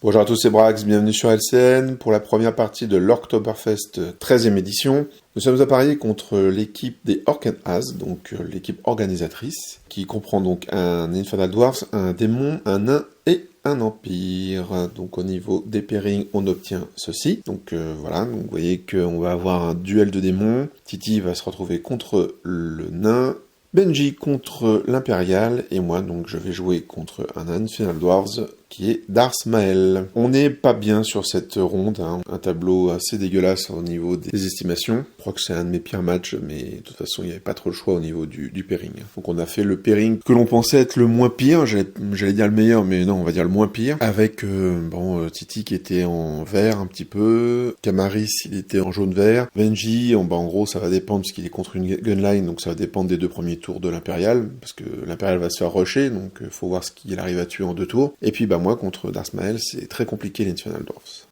Bonjour à tous, c'est Brax, bienvenue sur LCN pour la première partie de l'Oktoberfest 13e édition. Nous sommes à Paris contre l'équipe des Orc and As, donc l'équipe organisatrice, qui comprend donc un Infernal Dwarfs, un démon, un nain et un empire. Donc au niveau des pairings, on obtient ceci. Donc voilà, donc vous voyez qu'on va avoir un duel de démons. Titi va se retrouver contre le nain, Benji contre l'Impérial, et moi donc je vais jouer contre un Infernal Dwarves qui est Dars Mael. On n'est pas bien sur cette ronde, un tableau assez dégueulasse au niveau des estimations. Je crois que c'est un de mes pires matchs, mais de toute façon il n'y avait pas trop le choix au niveau du pairing. Donc on a fait le pairing que l'on pensait être le moins pire, j'allais dire le meilleur, mais non, on va dire le moins pire, avec Titi qui était en vert un petit peu, Camaris il était en jaune-vert, Benji, en gros ça va dépendre parce qu'il est contre une gunline, donc ça va dépendre des deux premiers tours de l'Impérial, parce que l'Impérial va se faire rusher, donc il faut voir ce qu'il arrive à tuer en 2 tours. Et puis moi contre Dars Mael, c'est très compliqué les Infernal Dwarfs.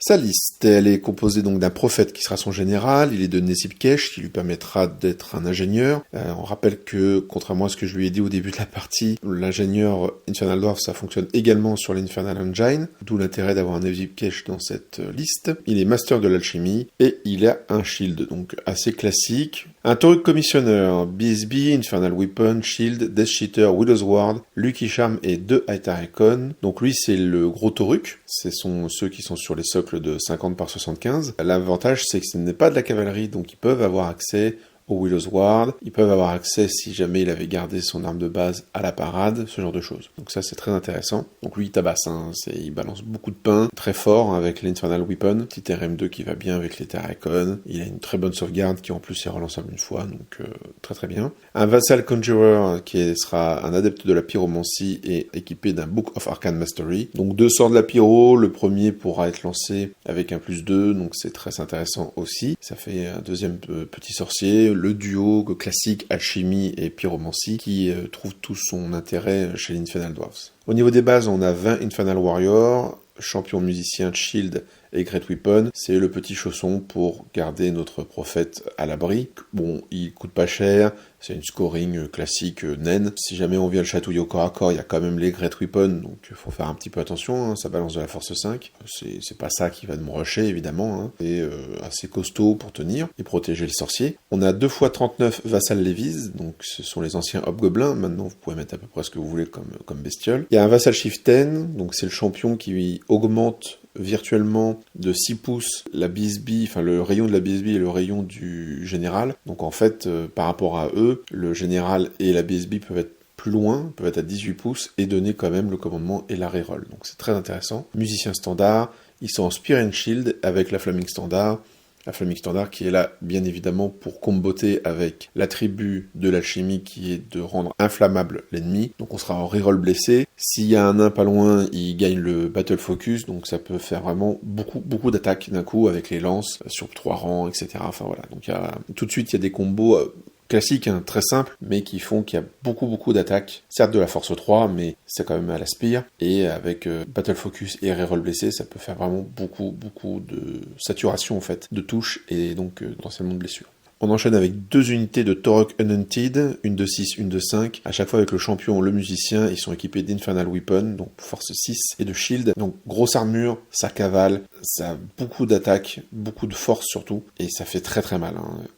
Sa liste, elle est composée donc d'un prophète qui sera son général, il est de Nesipkesh qui lui permettra d'être un ingénieur. On rappelle que, contrairement à ce que je lui ai dit au début de la partie, l'ingénieur Infernal Dwarf, ça fonctionne également sur l'Infernal Engine, d'où l'intérêt d'avoir un Nesipkesh dans cette liste. Il est master de l'alchimie et il a un shield, donc assez classique. Un Tauruk Commissioner, BSB, Infernal Weapon, Shield, Death Cheater, Widow's Ward, Lucky Charm et 2 Aitarekon. Donc lui c'est le gros Tauruk, ce sont ceux qui sont sur les socles de 50 par 75. L'avantage c'est que ce n'est pas de la cavalerie, donc ils peuvent avoir accès au Widow's Ward, ils peuvent avoir accès si jamais il avait gardé son arme de base à la parade, ce genre de choses. Donc ça c'est très intéressant. Donc lui il tabasse, il balance beaucoup de pain, très fort avec l'Infernal Weapon, petit RM2 qui va bien avec les Terracon, il a une très bonne sauvegarde qui en plus est relançable une fois, donc très très bien. Un Vassal Conjurer qui sera un adepte de la pyromancie et équipé d'un Book of Arcane Mastery. Donc 2 sorts de la pyro, le premier pourra être lancé avec un +2, donc c'est très intéressant aussi. Ça fait un deuxième petit sorcier, le duo classique alchimie et pyromancie qui trouve tout son intérêt chez l'Infernal Dwarfs. Au niveau des bases, on a 20 Infernal Warriors, champion musicien Shield et Great Weapon, c'est le petit chausson pour garder notre prophète à l'abri. Bon, il coûte pas cher, c'est une scoring classique naine. Si jamais on vient le chatouiller au corps à corps, il y a quand même les Great Weapon, donc il faut faire un petit peu attention, ça balance de la force 5. C'est pas ça qui va me rusher, évidemment, c'est assez costaud pour tenir et protéger le sorcier. On a 2 x 39 Vassal Levies, donc ce sont les anciens hobgoblins, maintenant vous pouvez mettre à peu près ce que vous voulez comme bestiole. Il y a un Vassal Chieftain, donc c'est le champion qui augmente virtuellement de 6 pouces la BSB, enfin le rayon de la BSB et le rayon du général. Donc en fait, par rapport à eux, le général et la BSB peuvent être plus loin, peuvent être à 18 pouces et donner quand même le commandement et la reroll. Donc c'est très intéressant. Musicien standard, ils sont en Spear and Shield avec la Flaming Standard. La Flaming Standard qui est là, bien évidemment, pour comboter avec l'attribut de l'alchimie qui est de rendre inflammable l'ennemi. Donc on sera en reroll blessé. S'il y a un nain pas loin, il gagne le Battle Focus, donc ça peut faire vraiment beaucoup d'attaques d'un coup avec les lances sur 3 rangs, etc. Enfin voilà, donc tout de suite il y a des combos classiques, très simples, mais qui font qu'il y a beaucoup d'attaques. Certes de la force 3, mais c'est quand même à la spire. Et avec Battle Focus et Reroll blessé, ça peut faire vraiment beaucoup de saturation en fait, de touches et donc potentiellement de blessures. On enchaîne avec 2 unités de Torok Unhunted, une de 6, une de 5. À chaque fois avec le champion, le musicien, ils sont équipés d'Infernal Weapon, donc force 6, et de Shield. Donc grosse armure, ça cavale, ça a beaucoup d'attaques, beaucoup de force surtout, et ça fait très mal.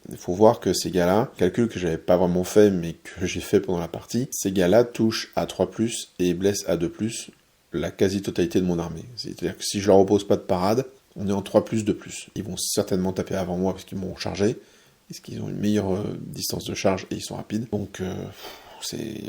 Il faut voir que ces gars-là, calcul que j'avais pas vraiment fait, mais que j'ai fait pendant la partie, ces gars-là touchent à 3+, et blessent à 2+, la quasi-totalité de mon armée. C'est-à-dire que si je leur oppose pas de parade, on est en 3+, 2+. Ils vont certainement taper avant moi parce qu'ils m'ont chargé, parce qu'ils ont une meilleure distance de charge et ils sont rapides. Donc c'est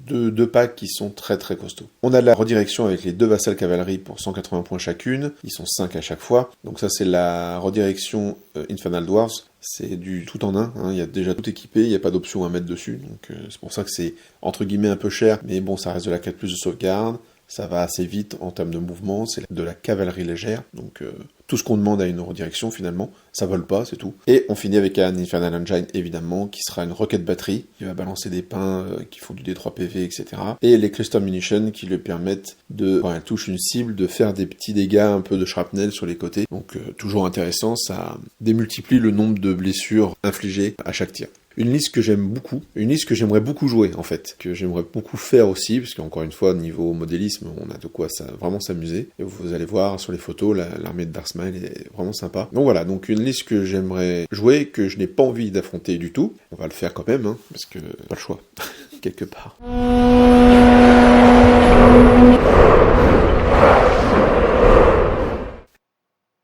deux packs qui sont très costauds. On a la redirection avec les 2 vassals cavalerie pour 180 points chacune. Ils sont 5 à chaque fois. Donc ça c'est la redirection Infernal Dwarves. C'est du tout en un, il y a déjà tout équipé, il n'y a pas d'option à mettre dessus. Donc c'est pour ça que c'est entre guillemets un peu cher. Mais bon, ça reste de la 4+ de sauvegarde. Ça va assez vite en termes de mouvement, c'est de la cavalerie légère, donc tout ce qu'on demande à une redirection finalement, ça vole pas, c'est tout. Et on finit avec un Infernal Engine évidemment, qui sera une rocket batterie, qui va balancer des pains qui font du D3 PV, etc. Et les Cluster Munitions qui lui permettent de, quand elle touche une cible, de faire des petits dégâts, un peu de shrapnel sur les côtés. Donc toujours intéressant, ça démultiplie le nombre de blessures infligées à chaque tir. Une liste que j'aime beaucoup, une liste que j'aimerais beaucoup jouer en fait, que j'aimerais beaucoup faire aussi, parce qu'encore une fois, niveau modélisme, on a de quoi vraiment s'amuser. Et vous allez voir sur les photos, l'armée de Dark Smile est vraiment sympa. Donc voilà, donc une liste que j'aimerais jouer, que je n'ai pas envie d'affronter du tout. On va le faire quand même, hein, parce que pas le choix, quelque part.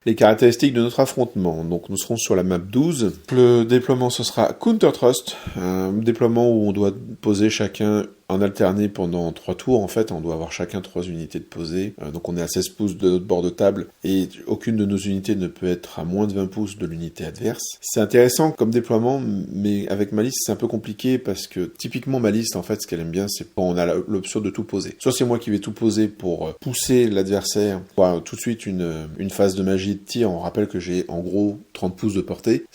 Les caractéristiques de notre affrontement. Donc nous serons sur la map 12. Le déploiement, ce sera Counter Thrust, un déploiement où on doit poser chacun en alterné pendant 3 tours. En fait, on doit avoir chacun 3 unités de posée. Donc on est à 16 pouces de notre bord de table et aucune de nos unités ne peut être à moins de 20 pouces de l'unité adverse. C'est intéressant comme déploiement, mais avec ma liste, c'est un peu compliqué parce que typiquement ma liste, en fait, ce qu'elle aime bien, c'est quand on a l'option de tout poser. Soit c'est moi qui vais tout poser pour pousser l'adversaire, pour tout de suite une phase de magie de tir. On rappelle que j'ai en gros 30 pouces de portée.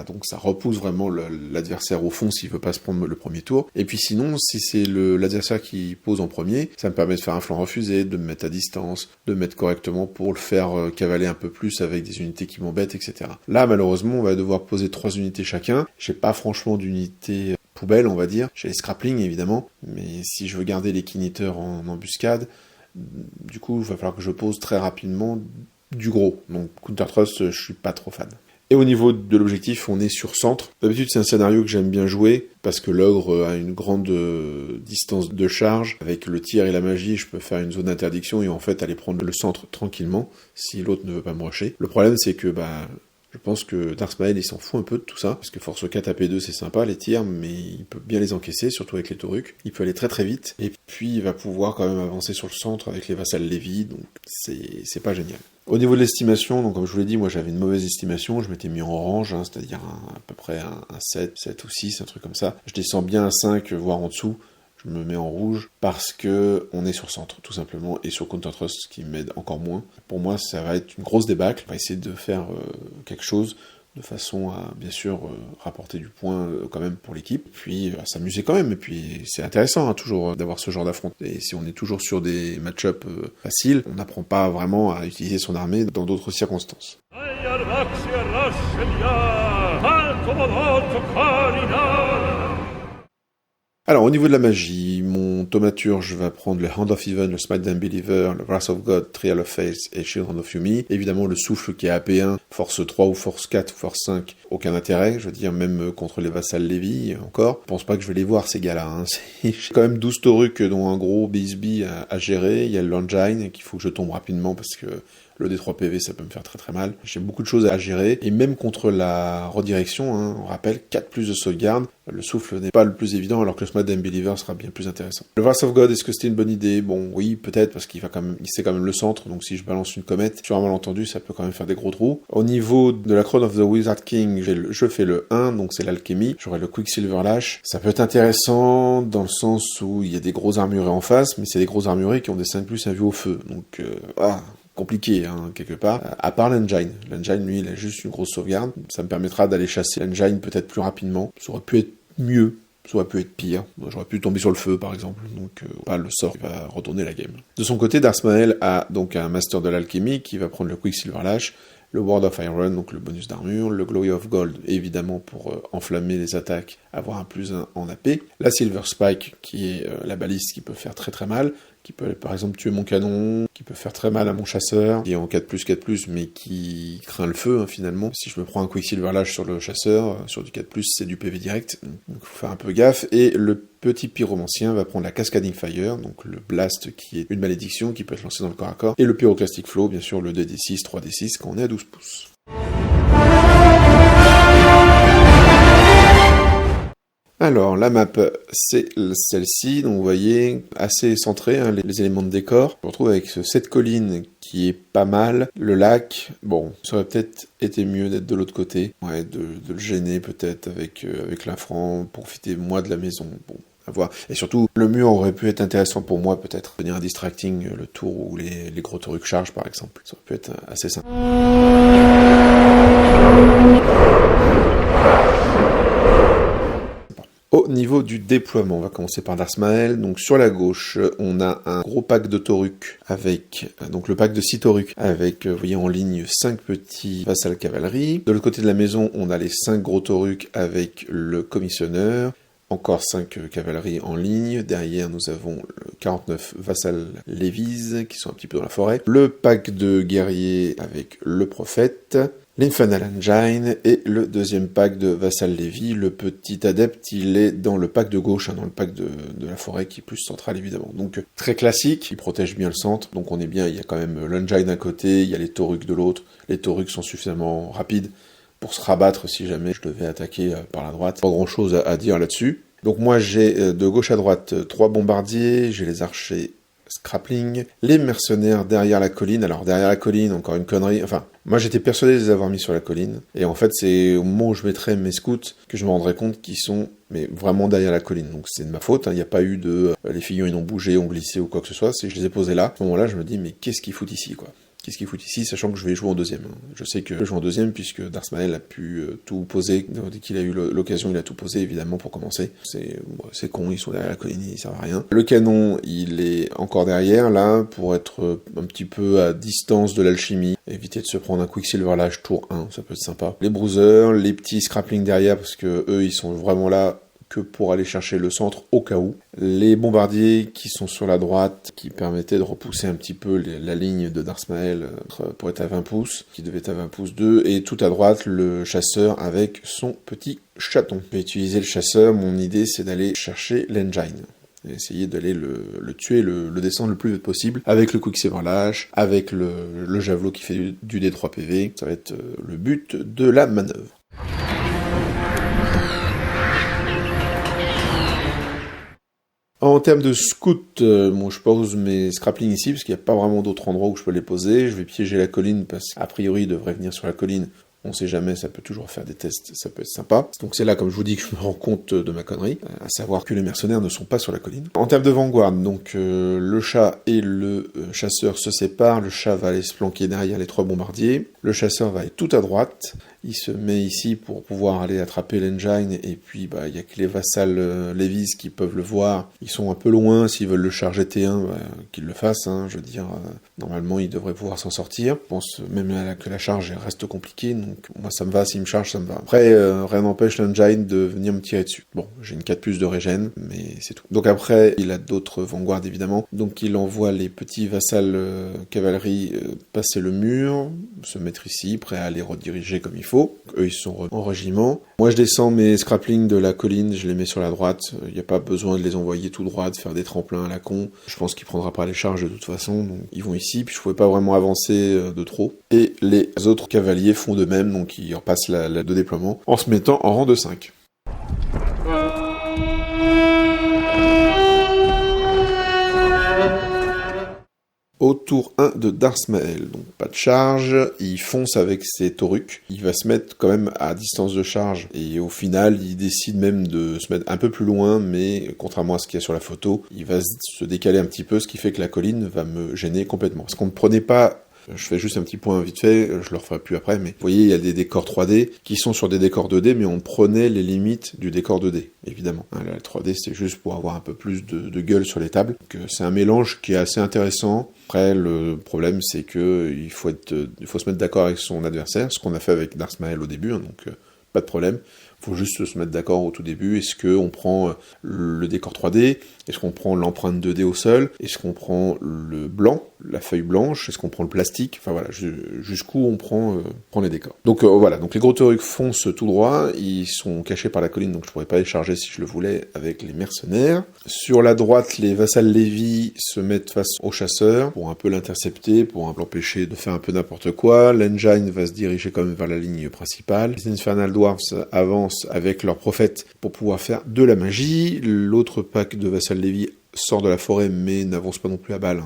Donc ça repousse vraiment l'adversaire au fond s'il veut pas se prendre le premier tour. Et puis sinon, si c'est l'adversaire qui pose en premier, ça me permet de faire un flanc refusé, de me mettre à distance, de me mettre correctement pour le faire cavaler un peu plus avec des unités qui m'embêtent, etc. Là, malheureusement, on va devoir poser 3 unités chacun. J'ai pas franchement d'unité poubelle, on va dire. J'ai les scraplings, évidemment, mais si je veux garder les kiniteurs en embuscade, du coup, il va falloir que je pose très rapidement du gros. Donc, Counter Thrust, je suis pas trop fan. Et au niveau de l'objectif, on est sur centre. D'habitude, c'est un scénario que j'aime bien jouer, parce que l'ogre a une grande distance de charge. Avec le tir et la magie, je peux faire une zone d'interdiction et en fait aller prendre le centre tranquillement, si l'autre ne veut pas me rusher. Le problème, c'est que je pense que Dark Smile, il s'en fout un peu de tout ça, parce que Force 4 AP2, c'est sympa, les tirs, mais il peut bien les encaisser, surtout avec les Taurucs. Il peut aller très très vite, et puis il va pouvoir quand même avancer sur le centre avec les vassals Lévi, donc c'est pas génial. Au niveau de l'estimation, donc comme je vous l'ai dit, moi j'avais une mauvaise estimation, je m'étais mis en orange, c'est-à-dire à peu près un 7 ou 6, un truc comme ça. Je descends bien à 5, voire en dessous. Je me mets en rouge parce que on est sur centre, tout simplement, et sur Counter Thrust, ce qui m'aide encore moins. Pour moi, ça va être une grosse débâcle. On va essayer de faire quelque chose de façon à, bien sûr, rapporter du point quand même pour l'équipe, puis à s'amuser quand même. Et puis, c'est intéressant, toujours d'avoir ce genre d'affronte. Et si on est toujours sur des match-up faciles, on n'apprend pas vraiment à utiliser son armée dans d'autres circonstances. Alors, au niveau de la magie, mon thaumaturge va prendre le Hand of Heaven, le Smite the Unbeliever, le Wrath of God, Trial of Faith et Children of Yumi. Évidemment, le souffle qui est AP1, Force 3 ou Force 4 ou Force 5, aucun intérêt, je veux dire, même contre les vassals Lévi, encore. Je pense pas que je vais les voir, ces gars-là, hein. J'ai quand même 12 Taurucs, dont un gros Bisbee à gérer. Il y a le Langine, qu'il faut que je tombe rapidement parce que le D3 PV, ça peut me faire très très mal. J'ai beaucoup de choses à gérer. Et même contre la redirection, on rappelle, 4 plus de sauvegarde. Le souffle n'est pas le plus évident, alors que le Smite the Unbeliever sera bien plus intéressant. Le Wrath of God, est-ce que c'était une bonne idée? Bon, oui, peut-être, parce qu'il sait quand même le centre, donc si je balance une comète, sur un malentendu, ça peut quand même faire des gros trous. Au niveau de la Crown of the Wizard King, je fais le 1, donc c'est l'alchimie. J'aurai le Quicksilver Lash. Ça peut être intéressant, dans le sens où il y a des gros armurés en face, mais c'est des gros armurés qui ont des 5+, un vue au feu. Donc, compliqué, quelque part, à part l'engine. L'engine, lui, il a juste une grosse sauvegarde. Ça me permettra d'aller chasser l'engine peut-être plus rapidement. Ça aurait pu être mieux, ça aurait pu être pire. J'aurais pu tomber sur le feu, par exemple. Donc, pas le sort qui va retourner la game. De son côté, Dark Smile a donc un Master de l'Alchimie qui va prendre le Quicksilver Lash, le Ward of Iron, donc le bonus d'armure, le Glory of Gold, évidemment pour enflammer les attaques, avoir un +1 en AP, la Silver Spike, qui est la baliste qui peut faire très très mal, qui peut par exemple tuer mon canon, qui peut faire très mal à mon chasseur, qui est en 4+, mais qui craint le feu finalement. Si je me prends un Quicksilver Lash sur le chasseur, sur du 4+, c'est du PV direct, donc il faut faire un peu gaffe. Et le petit pyromancien va prendre la Cascading Fire, donc le Blast qui est une malédiction qui peut être lancée dans le corps à corps, et le Pyroclastic Flow, bien sûr le 2d6, 3d6 quand on est à 12 pouces. Alors, la map, c'est celle-ci, donc vous voyez, assez centrée, les éléments de décor. Je me retrouve avec cette colline qui est pas mal, le lac, bon, ça aurait peut-être été mieux d'être de l'autre côté, de le gêner peut-être avec l'infran, profiter moi de la maison, bon. À voir. Et surtout, le mur aurait pu être intéressant pour moi, peut-être. Venir un distracting le tour où les gros Taurucs chargent, par exemple. Ça aurait pu être assez simple. Au Au niveau du déploiement, on va commencer par Darsmael. Donc sur la gauche, on a un gros pack de Tauruk avec, donc le pack de 6 Tauruk avec, vous voyez en ligne, 5 petits vassals cavalerie. De l'autre côté de la maison, on a les 5 gros Tauruk avec le commissionneur. Encore 5 cavaleries en ligne. Derrière, nous avons 49 vassals Lévis qui sont un petit peu dans la forêt. Le pack de guerriers avec le prophète. L'Infernal Engine et le deuxième pack de Vassal Lévi. Le petit adepte, il est dans le pack de gauche, dans le pack de la forêt qui est plus central évidemment. Donc très classique, il protège bien le centre, donc on est bien, il y a quand même l'Engine d'un côté, il y a les Tauruk de l'autre. Les Tauruk sont suffisamment rapides pour se rabattre si jamais je devais attaquer par la droite. Pas grand chose à dire là-dessus. Donc moi j'ai de gauche à droite 3 bombardiers, j'ai les archers Scrapling, les mercenaires derrière la colline. Alors derrière la colline, encore une connerie, enfin, moi j'étais persuadé de les avoir mis sur la colline, et en fait c'est au moment où je mettrais mes scouts que je me rendrais compte qu'ils sont mais vraiment derrière la colline, donc c'est de ma faute, il n'y a pas eu de les figurines ont bougé, ont glissé ou quoi que ce soit, c'est je les ai posés là. À ce moment-là je me dis mais qu'est-ce qu'ils foutent ici quoi. Qu'est-ce qu'il fout ici, sachant que je vais jouer en deuxième. Je sais que je joue en deuxième, puisque Darsmael a pu tout poser. Dès qu'il a eu l'occasion, il a tout posé, évidemment, pour commencer. C'est con, ils sont derrière la colline, ils servent à rien. Le canon, il est encore derrière, là, pour être un petit peu à distance de l'alchimie. Éviter de se prendre un Quicksilver Lâche tour 1, ça peut être sympa. Les bruisers, les petits scraplings derrière, parce que eux, ils sont vraiment là que pour aller chercher le centre au cas où. Les bombardiers qui sont sur la droite, qui permettaient de repousser un petit peu la ligne de Darsmael pour être à 20 pouces, qui devait être à 20 pouces 2, et tout à droite, le chasseur avec son petit chaton. Je vais utiliser le chasseur, mon idée c'est d'aller chercher l'engine. Essayer d'aller le tuer, le descendre le plus vite possible, avec le Quicksilver Lâche, avec le javelot qui fait du D3 PV. Ça va être le but de la manœuvre. En termes de scout, je pose mes scraplings ici, parce qu'il n'y a pas vraiment d'autres endroits où je peux les poser. Je vais piéger la colline, parce qu'a priori, il devrait venir sur la colline. On sait jamais, ça peut toujours faire des tests, ça peut être sympa. Donc c'est là, comme je vous dis, que je me rends compte de ma connerie, à savoir que les mercenaires ne sont pas sur la colline. En termes de vanguard, donc le chat et le chasseur se séparent. Le chat va aller se planquer derrière les 3 bombardiers. Le chasseur va aller tout à droite. Il se met ici pour pouvoir aller attraper l'engine, et puis il y a que les vassals Lévis qui peuvent le voir. Ils sont un peu loin, s'ils veulent le charger T1, qu'ils le fassent, je veux dire, normalement ils devraient pouvoir s'en sortir. Je pense même que la charge reste compliquée, donc moi ça me va, s'il me charge ça me va. Après, rien n'empêche l'engine de venir me tirer dessus. Bon, j'ai une 4+ de régène, mais c'est tout. Donc après, il a d'autres vanguards évidemment, donc il envoie les petits vassals cavalerie passer le mur, se mettre ici, prêts à les rediriger comme il faut. Eux, ils sont en régiment. Moi, je descends mes scraplings de la colline, je les mets sur la droite. Il n'y a pas besoin de les envoyer tout droit, de faire des tremplins à la con. Je pense qu'il prendra pas les charges de toute façon, donc ils vont ici. Puis je pouvais pas vraiment avancer de trop. Et les autres cavaliers font de même, donc ils repassent la de déploiement en se mettant en rang de 5. Au tour 1 de Darsmael, donc pas de charge, il fonce avec ses Tauruk, il va se mettre quand même à distance de charge, et au final il décide même de se mettre un peu plus loin, mais contrairement à ce qu'il y a sur la photo, il va se décaler un petit peu, ce qui fait que la colline va me gêner complètement. Parce qu'on ne prenait pas... Je fais juste un petit point vite fait, je le referai plus après, mais vous voyez, il y a des décors 3D qui sont sur des décors 2D, mais on prenait les limites du décor 2D, évidemment. La 3D, c'est juste pour avoir un peu plus de gueule sur les tables. Donc, c'est un mélange qui est assez intéressant. Après, le problème, c'est que il faut se mettre d'accord avec son adversaire, ce qu'on a fait avec Darsmael au début, donc pas de problème. Faut juste se mettre d'accord au tout début. Est-ce qu'on prend le décor 3D? Est-ce qu'on prend l'empreinte 2D au sol? Est-ce qu'on prend le blanc, la feuille blanche? Est-ce qu'on prend le plastique? Enfin voilà, jusqu'où on prend les décors. Donc voilà, donc les gros Tauruk foncent tout droit. Ils sont cachés par la colline, donc je pourrais pas les charger si je le voulais avec les mercenaires. Sur la droite, les vassals Lévi se mettent face au chasseur pour un peu l'intercepter, pour l'empêcher de faire un peu n'importe quoi. L'engine va se diriger quand même vers la ligne principale. Les Infernal Dwarfs avancent avec leur prophète pour pouvoir faire de la magie. L'autre pack de vassals Lévi sort de la forêt mais n'avance pas non plus à balle,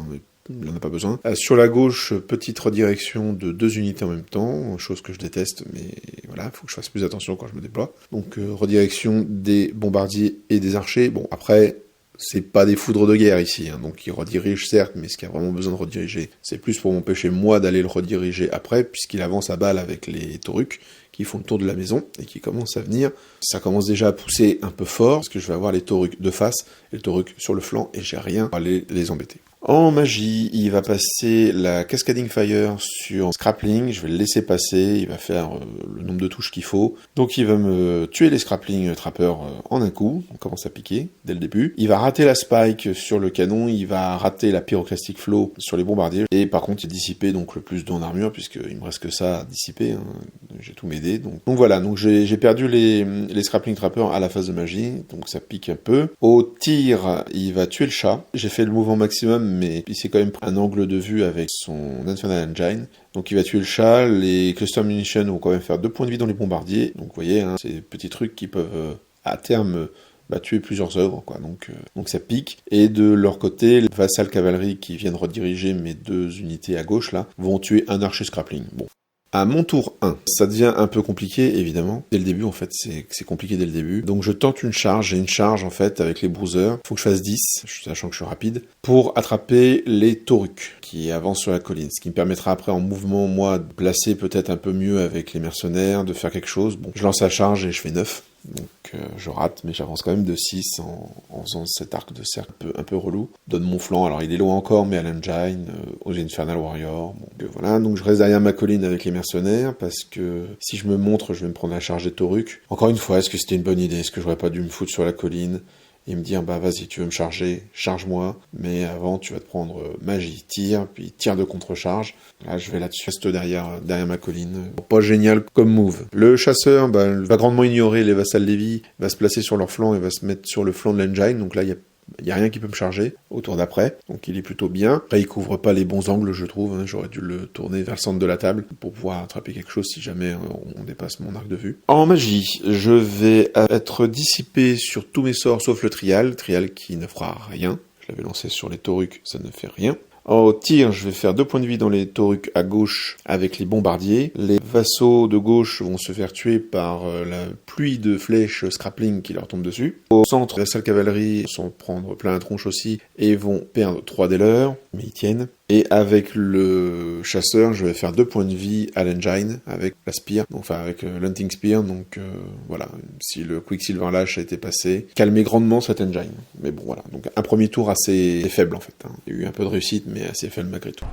il n'en a pas besoin. Sur la gauche, petite redirection de 2 unités en même temps, chose que je déteste, mais voilà, il faut que je fasse plus attention quand je me déploie. Donc redirection des bombardiers et des archers. Bon, après, c'est pas des foudres de guerre ici, donc ils redirigent certes, mais ce qu'il y a vraiment besoin de rediriger, c'est plus pour m'empêcher moi d'aller le rediriger après, puisqu'il avance à balle avec les Tauruk, qui font le tour de la maison et qui commencent à venir. Ça commence déjà à pousser un peu fort, parce que je vais avoir les taurucs de face et le tauruc sur le flanc, et j'ai rien à aller les embêter. En magie, il va passer la Cascading Fire sur Scrapling, je vais le laisser passer, il va faire le nombre de touches qu'il faut. Donc il va me tuer les Scrapling Trappers en un coup, on commence à piquer dès le début. Il va rater la Spike sur le canon, il va rater la Pyroclastic Flow sur les bombardiers. Et par contre il dissiper donc le plus 2 en armure, puisqu'il me reste que ça à dissiper, hein. J'ai tout m'aider. Donc voilà, donc j'ai perdu les Scrapling Trappers à la phase de magie, donc ça pique un peu. Au tir, il va tuer le chat. J'ai fait le mouvement maximum, mais il s'est quand même pris un angle de vue avec son Infernal Engine. Donc il va tuer le chat, les Cluster Munitions vont quand même faire 2 points de vie dans les bombardiers. Donc vous voyez, hein, c'est des petits trucs qui peuvent à terme tuer plusieurs œuvres, quoi. Donc ça pique. Et de leur côté, les Vassal Cavalerie qui viennent rediriger mes 2 unités à gauche là, vont tuer un archer Scrapling. Bon. À mon tour 1, ça devient un peu compliqué, évidemment. Dès le début, en fait, c'est compliqué dès le début. Donc je tente une charge, j'ai une charge, en fait, avec les bruisers. Faut que je fasse 10, sachant que je suis rapide, pour attraper les taurucs qui avancent sur la colline. Ce qui me permettra après, en mouvement, moi, de placer peut-être un peu mieux avec les mercenaires, de faire quelque chose. Bon, je lance la charge et je fais 9. Donc je rate, mais j'avance quand même de 6 en faisant cet arc de cercle un peu relou. Donne mon flanc, alors il est loin encore, mais à l'engine, aux Infernal Warrior. Bon, voilà, donc je reste derrière ma colline avec les mercenaires, parce que si je me montre, je vais me prendre la charge des taurucs. Encore une fois, est-ce que c'était une bonne idée? Est-ce que j'aurais pas dû me foutre sur la colline et me dire, bah vas-y, tu veux me charger, charge-moi, mais avant tu vas te prendre magie, tir, puis tir de contre-charge. Là, je vais là-dessus, reste derrière ma colline. Pas génial comme move. Le chasseur va grandement ignorer les Vassal Lévi, va se placer sur leur flanc et va se mettre sur le flanc de l'engine, donc là, il y a rien qui peut me charger au tour d'après, donc il est plutôt bien. Après, il couvre pas les bons angles, je trouve, hein. J'aurais dû le tourner vers le centre de la table pour pouvoir attraper quelque chose si jamais on dépasse mon arc de vue. En magie, je vais être dissipé sur tous mes sorts sauf le trial qui ne fera rien. Je l'avais lancé sur les taurucs, ça ne fait rien. Au tir, je vais faire 2 points de vie dans les taurucs à gauche avec les bombardiers. Les vassaux de gauche vont se faire tuer par la pluie de flèches Scrapling qui leur tombe dessus. Au centre, la Vassal Cavalerie s'en prendre plein la tronche aussi et vont perdre 3 des leurs, mais ils tiennent. Et avec le chasseur, je vais faire 2 points de vie à l'engine avec la spear, enfin avec l'hunting spear, donc voilà, si le Quicksilver Lash a été passé, calmer grandement cet engine. Mais bon voilà, donc un premier tour assez faible en fait, hein. Il y a eu un peu de réussite, mais assez faible malgré tout.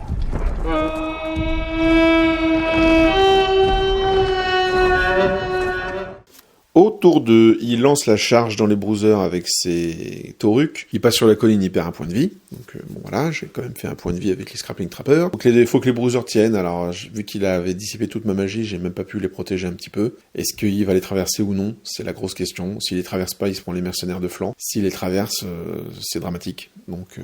Au tour 2, il lance la charge dans les bruisers avec ses taurucs. Il passe sur la colline, il perd un point de vie. Donc bon voilà, j'ai quand même fait un point de vie avec les Scrapling Trappers. Donc il faut que les bruisers tiennent. Alors vu qu'il avait dissipé toute ma magie, j'ai même pas pu les protéger un petit peu. Est-ce qu'il va les traverser ou non? C'est la grosse question. S'il les traverse pas, il se prend les mercenaires de flanc. S'il les traverse, c'est dramatique. Donc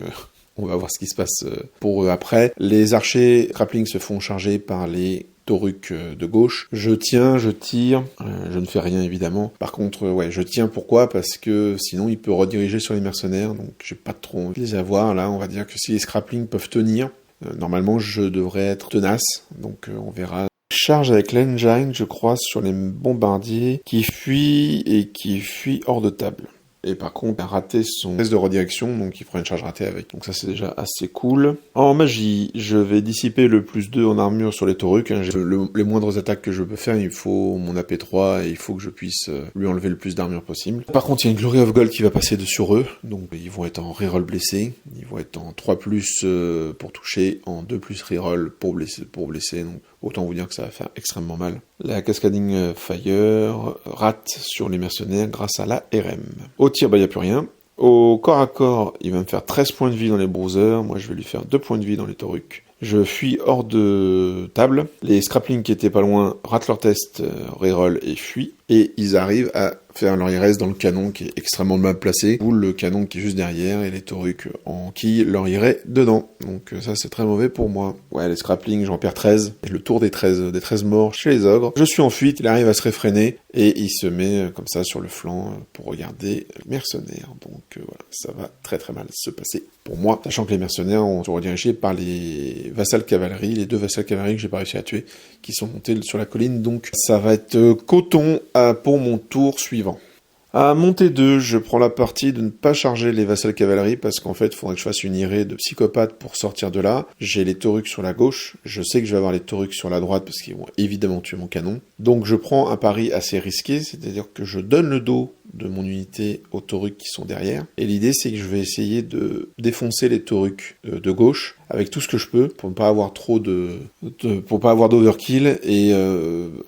on va voir ce qui se passe pour eux après. Les archers Scrapling se font charger par les tauruc de gauche. Je tiens, je tire, je ne fais rien évidemment. Par contre, ouais, je tiens, pourquoi? Parce que sinon il peut rediriger sur les mercenaires, donc j'ai pas trop envie de les avoir. Là, on va dire que si les Scrapling peuvent tenir, normalement je devrais être tenace, donc on verra. Charge avec l'engine, je crois, sur les bombardiers qui fuient hors de table. Et par contre, il a raté son test de redirection, donc il prend une charge ratée avec. Donc ça, c'est déjà assez cool. En magie, je vais dissiper le plus 2 en armure sur les taurucs. Hein. Les moindres attaques que je peux faire, il faut mon AP3 et il faut que je puisse lui enlever le plus d'armure possible. Par contre, il y a une Glory of Gold qui va passer sur eux. Donc ils vont être en reroll blessé. Ils vont être en 3+, pour toucher, en 2+ reroll pour blesser. Donc autant vous dire que ça va faire extrêmement mal. La Cascading Fire rate sur les mercenaires grâce à la RM. Au tir, il n'y a plus rien. Au corps à corps, il va me faire 13 points de vie dans les bruisers. Moi, je vais lui faire 2 points de vie dans les taurucs. Je fuis hors de table. Les Scrapling qui étaient pas loin ratent leur test, reroll et fuient. Et ils arrivent à faire leur IRS dans le canon qui est extrêmement mal placé, ou le canon qui est juste derrière, et les taurucs en qui leur irait dedans. Donc ça c'est très mauvais pour moi. Ouais, les Scrapling, j'en perds 13. Et le tour des 13 morts chez les ogres. Je suis en fuite, il arrive à se réfréner, et il se met comme ça sur le flanc pour regarder les mercenaires. Donc voilà, ça va très très mal se passer pour moi, sachant que les mercenaires ont été redirigés par les Vassal Cavalerie, les 2 Vassal Cavalerie que j'ai pas réussi à tuer, qui sont montés sur la colline, donc ça va être coton pour mon tour suivant. À montée 2, je prends la partie de ne pas charger les vassals cavalerie parce qu'en fait, il faudrait que je fasse une irée de psychopathe pour sortir de là. J'ai les taurucs sur la gauche, je sais que je vais avoir les taurucs sur la droite parce qu'ils vont évidemment tuer mon canon. Donc je prends un pari assez risqué, c'est-à-dire que je donne le dos de mon unité aux taurucs qui sont derrière. Et l'idée, c'est que je vais essayer de défoncer les taurucs de gauche avec tout ce que je peux pour ne pas avoir trop pour pas avoir d'overkill et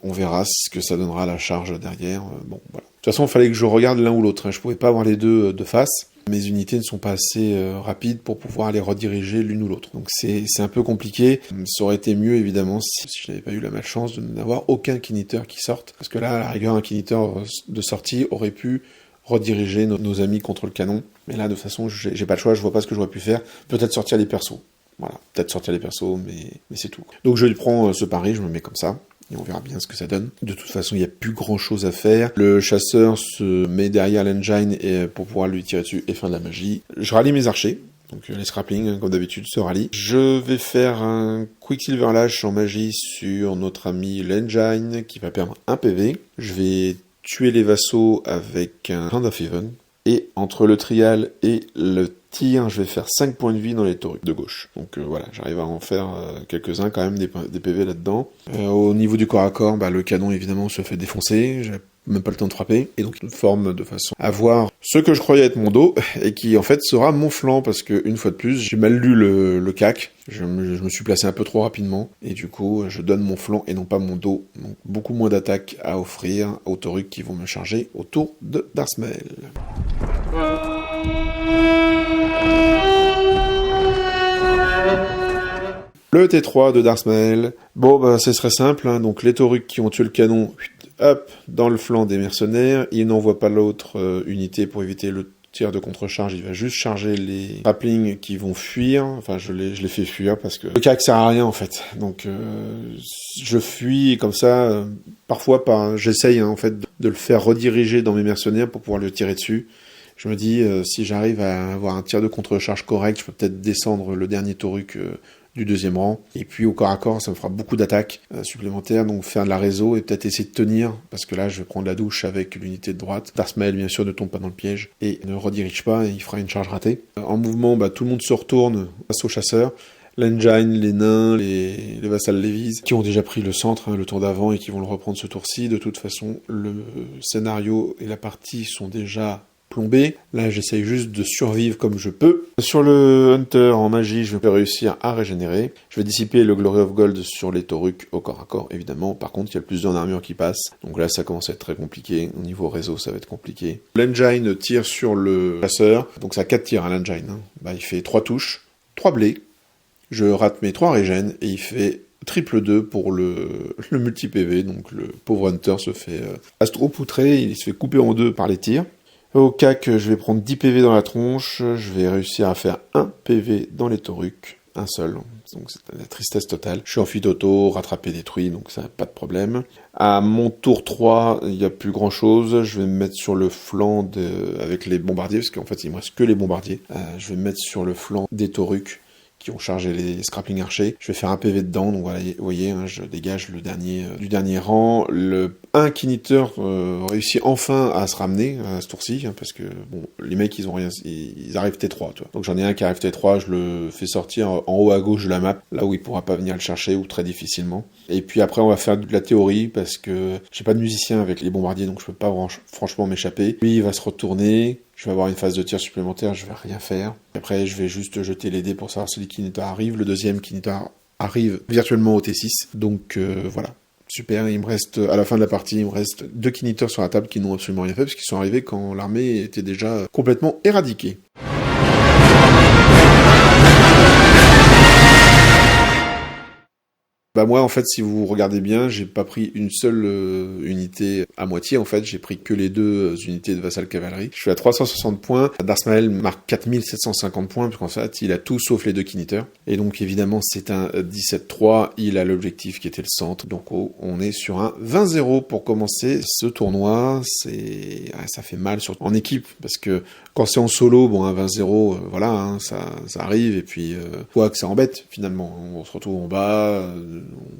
on verra ce que ça donnera à la charge derrière. Bon, voilà. De toute façon, il fallait que je regarde l'un ou l'autre. Je pouvais pas avoir les deux de face. Mes unités ne sont pas assez rapides pour pouvoir les rediriger l'une ou l'autre. Donc c'est un peu compliqué. Ça aurait été mieux, évidemment, si je n'avais pas eu la malchance de n'avoir aucun kiniteur qui sorte. Parce que là, à la rigueur, un kiniteur de sortie aurait pu rediriger nos amis contre le canon. Mais là, de toute façon, j'ai pas le choix, je vois pas ce que j'aurais pu faire. Peut-être sortir les persos. Voilà, peut-être sortir les persos, mais c'est tout. Donc je lui prends ce pari, je me mets comme ça. Et on verra bien ce que ça donne. De toute façon, il n'y a plus grand chose à faire. Le chasseur se met derrière l'engine pour pouvoir lui tirer dessus et faire de la magie. Je rallie mes archers. Donc les scrappings, comme d'habitude, se rallient. Je vais faire un Quicksilver Lash en magie sur notre ami l'engine qui va perdre 1 PV. Je vais tuer les vassaux avec un Hand of Heaven. Et entre le trial et le tir, je vais faire 5 points de vie dans les taurucs de gauche. Donc voilà, j'arrive à en faire quelques-uns quand même, des PV là-dedans. Au niveau du corps à corps, le canon évidemment se fait défoncer, j'ai même pas le temps de frapper, et donc une forme de façon à voir ce que je croyais être mon dos, et qui en fait sera mon flanc, parce que une fois de plus, j'ai mal lu le CAC, je me suis placé un peu trop rapidement, et du coup, je donne mon flanc et non pas mon dos, donc beaucoup moins d'attaques à offrir aux taurucs qui vont me charger autour de Darsmael. Le T3 de Darsmael. Bon, ce serait simple, hein. Donc les taurucs qui ont tué le canon, hop, dans le flanc des mercenaires. Il n'envoie pas l'autre unité pour éviter le tir de contre-charge. Il va juste charger les grappling qui vont fuir. Enfin, je les fais fuir parce que le CAC sert à rien en fait. Donc je fuis comme ça. Parfois, j'essaye en fait de le faire rediriger dans mes mercenaires pour pouvoir le tirer dessus. Je me dis, si j'arrive à avoir un tir de contre-charge correct, je peux peut-être descendre le dernier tauruc du deuxième rang. Et puis au corps à corps, ça me fera beaucoup d'attaques supplémentaires, donc faire de la réseau et peut-être essayer de tenir, parce que là, je vais prendre la douche avec l'unité de droite. Darsmael, bien sûr, ne tombe pas dans le piège et ne redirige pas, et il fera une charge ratée. En mouvement, tout le monde se retourne face aux chasseurs. L'engine, les nains, les vassals Lévis, qui ont déjà pris le centre le tour d'avant et qui vont le reprendre ce tour-ci. De toute façon, le scénario et la partie sont déjà plombé. Là, j'essaye juste de survivre comme je peux. Sur le Hunter en magie, je vais réussir à régénérer. Je vais dissiper le Glory of Gold sur les taurucs au corps à corps, évidemment. Par contre, il y a plus d'un armure qui passe. Donc là, ça commence à être très compliqué. Au niveau réseau, ça va être compliqué. L'engine tire sur le chasseur. Donc ça a 4 tirs à l'engine. Il fait 3 touches, 3 blés. Je rate mes 3 régènes et il fait triple 2 pour le multi-PV. Donc le pauvre Hunter se fait astro-poutrer. Il se fait couper en deux par les tirs. Au CAC, je vais prendre 10 PV dans la tronche, je vais réussir à faire 1 PV dans les taurucs, un seul, donc c'est la tristesse totale. Je suis en fuite auto, rattrapé, détruit, donc ça n'a pas de problème. À mon tour 3, il n'y a plus grand chose, je vais me mettre sur le flanc avec les bombardiers, parce qu'en fait il ne me reste que les bombardiers. Je vais me mettre sur le flanc des taurucs qui ont chargé les scrapping archers. Je vais faire un PV dedans, donc voilà, vous voyez, je dégage le dernier du dernier rang. Un kiniteur réussit enfin à se ramener à ce tour-ci, parce que les mecs ils arrivent T3, tu vois. Donc j'en ai un qui arrive T3, je le fais sortir en haut à gauche de la map, là où il pourra pas venir le chercher ou très difficilement. Et puis après on va faire de la théorie parce que j'ai pas de musicien avec les bombardiers, donc je peux pas franchement m'échapper. Lui il va se retourner. Je vais avoir une phase de tir supplémentaire, je vais rien faire. Après, je vais juste jeter les dés pour savoir si le Kinitor arrive. Le deuxième Kinitor arrive virtuellement au T6. Donc voilà, super. Il me reste, à la fin de la partie, il me reste 2 Kinitors sur la table qui n'ont absolument rien fait parce qu'ils sont arrivés quand l'armée était déjà complètement éradiquée. Moi, en fait, si vous regardez bien, j'ai pas pris une seule unité à moitié, en fait, j'ai pris que les 2 unités de vassal cavalerie. Je suis à 360 points, Darsmael marque 4750 points, parce qu'en fait, il a tout sauf les 2 kiniteurs. Et donc, évidemment, c'est un 17-3, il a l'objectif qui était le centre, donc on est sur un 20-0 pour commencer ce tournoi. Ça fait mal, surtout en équipe, parce que quand c'est en solo, un 20-0, voilà, ça arrive, et puis, quoi que ça embête, finalement. On se retrouve en bas,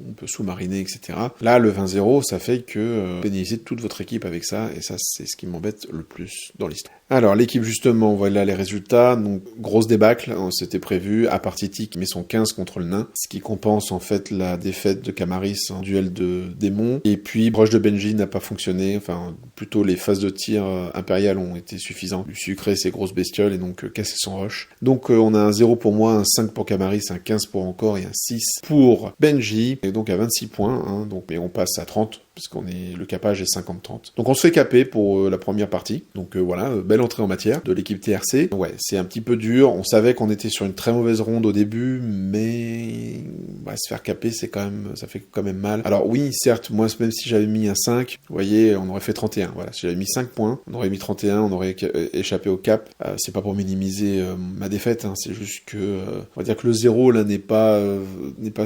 on peut sous-mariner, etc. Là, le 20-0, ça fait que bénéficiez de toute votre équipe avec ça, et ça, c'est ce qui m'embête le plus dans l'histoire. Alors, l'équipe, justement, voilà les résultats. Donc, grosse débâcle, c'était prévu. À part Titi qui met son 15 contre le nain, ce qui compense, en fait, la défaite de Camaris en duel de démons. Et puis, Broche de Benji n'a pas fonctionné. Enfin, plutôt, les phases de tir impériales ont été suffisantes. Lui sucrer ces grosses bestioles et donc casser son rush. Donc, on a un 0 pour moi, un 5 pour Camaris, un 15 pour Encore et un 6 pour Benji. Et donc, à 26 points, hein, donc, mais on passe à 30. Parce qu'on est, le capage est 50-30. Donc on se fait caper pour la première partie. Donc voilà, belle entrée en matière de l'équipe TRC. Ouais, c'est un petit peu dur. On savait qu'on était sur une très mauvaise ronde au début, mais se faire caper, c'est quand même, ça fait quand même mal. Alors oui, certes, moi même si j'avais mis un 5, vous voyez, on aurait fait 31. Voilà, si j'avais mis 5 points, on aurait mis 31, on aurait échappé au cap. C'est pas pour minimiser ma défaite, hein, c'est juste que on va dire que le 0 là n'est pas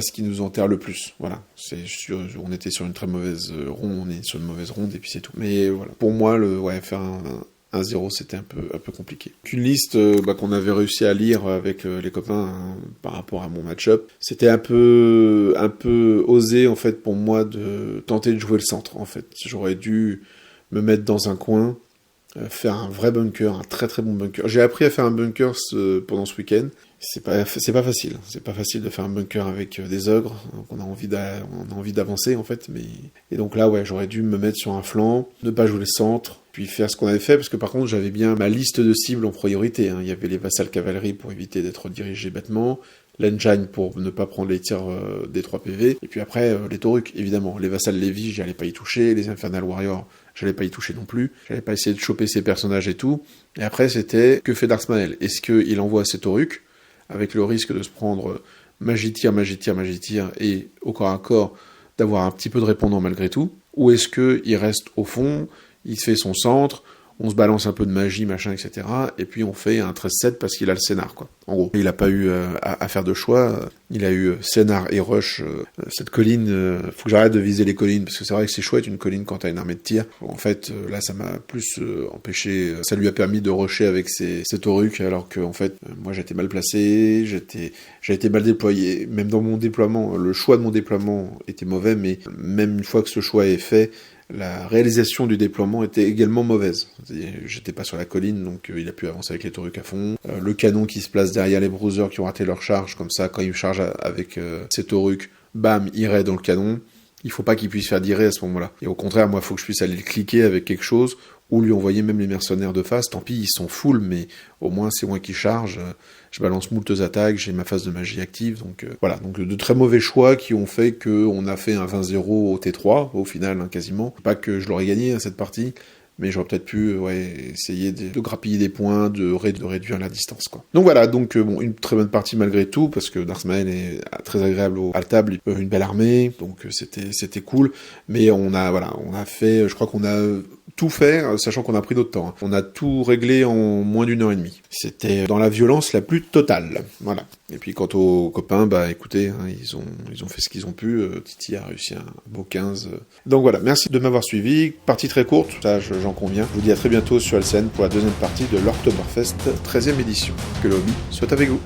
ce qui nous enterre le plus. Voilà, c'est sûr, on était sur une très mauvaise on est sur une mauvaise ronde et puis c'est tout. Mais voilà, pour moi, faire un 0, c'était un peu compliqué. Une liste qu'on avait réussi à lire avec les copains par rapport à mon match-up, c'était un peu osé en fait pour moi de tenter de jouer le centre en fait. J'aurais dû me mettre dans un coin, faire un vrai bunker, un très très bon bunker. J'ai appris à faire un bunker pendant ce week-end. C'est pas facile. C'est pas facile de faire un bunker avec des ogres. Donc on a envie d'avancer en fait. Et donc là, ouais, j'aurais dû me mettre sur un flanc, ne pas jouer le centre, puis faire ce qu'on avait fait, parce que par contre, j'avais bien ma liste de cibles en priorité. Hein. Il y avait les vassals cavalerie pour éviter d'être dirigés bêtement, l'engine pour ne pas prendre les tirs des 3 PV, et puis après, les taurucs, évidemment. Les vassals Lévi, j'allais pas y toucher, les Infernal Warriors, j'allais pas y toucher non plus, j'allais pas essayer de choper ces personnages et tout. Et après, c'était, que fait Darksmael? Est-ce qu'il envoie ses taurucs avec le risque de se prendre magie-tir, et au corps à corps, d'avoir un petit peu de répondant malgré tout, ou est-ce qu'il reste au fond, il fait son centre, on se balance un peu de magie, machin, etc., et puis on fait un 13-7 parce qu'il a le scénar, quoi. En gros, il n'a pas eu à faire de choix, il a eu scénar et rush, cette colline, faut que j'arrête de viser les collines, parce que c'est vrai que c'est chouette une colline quand t'as une armée de tir. En fait, là, ça m'a plus empêché, ça lui a permis de rusher avec ses taurucs, alors que, en fait, moi j'étais mal placé, j'ai été mal déployé, même dans mon déploiement, le choix de mon déploiement était mauvais, mais même une fois que ce choix est fait, la réalisation du déploiement était également mauvaise. J'étais pas sur la colline, donc il a pu avancer avec les taurucs à fond. Le canon qui se place derrière les bruisers qui ont raté leur charge, comme ça, quand il charge avec ses taurucs, bam, il raid dans le canon. Il faut pas qu'il puisse faire d'irré à ce moment-là. Et au contraire, moi, il faut que je puisse aller le cliquer avec quelque chose, ou lui envoyer même les mercenaires de face. Tant pis, ils sont full, mais au moins, c'est moi qui charge. Je balance moultes attaques, j'ai ma phase de magie active, donc voilà. Donc de très mauvais choix qui ont fait qu'on a fait un 20-0 au T3, au final, hein, quasiment. Pas que je l'aurais gagné, hein, cette partie, mais j'aurais peut-être pu essayer de grappiller des points, de réduire la distance, quoi. Donc voilà, donc une très bonne partie malgré tout, parce que Darksmael est très agréable à la table, une belle armée, donc c'était cool, mais on a fait, je crois qu'on a tout fait, sachant qu'on a pris notre temps. Hein. On a tout réglé en moins d'1h30. C'était dans la violence la plus totale. Voilà. Et puis quant aux copains, écoutez, hein, ils ont fait ce qu'ils ont pu. Titi a réussi un beau 15. Donc voilà, merci de m'avoir suivi. Partie très courte, ça j'en conviens. Je vous dis à très bientôt sur LCN pour la deuxième partie de l'Oktoberfest 13e édition. Que le hobby soit avec vous.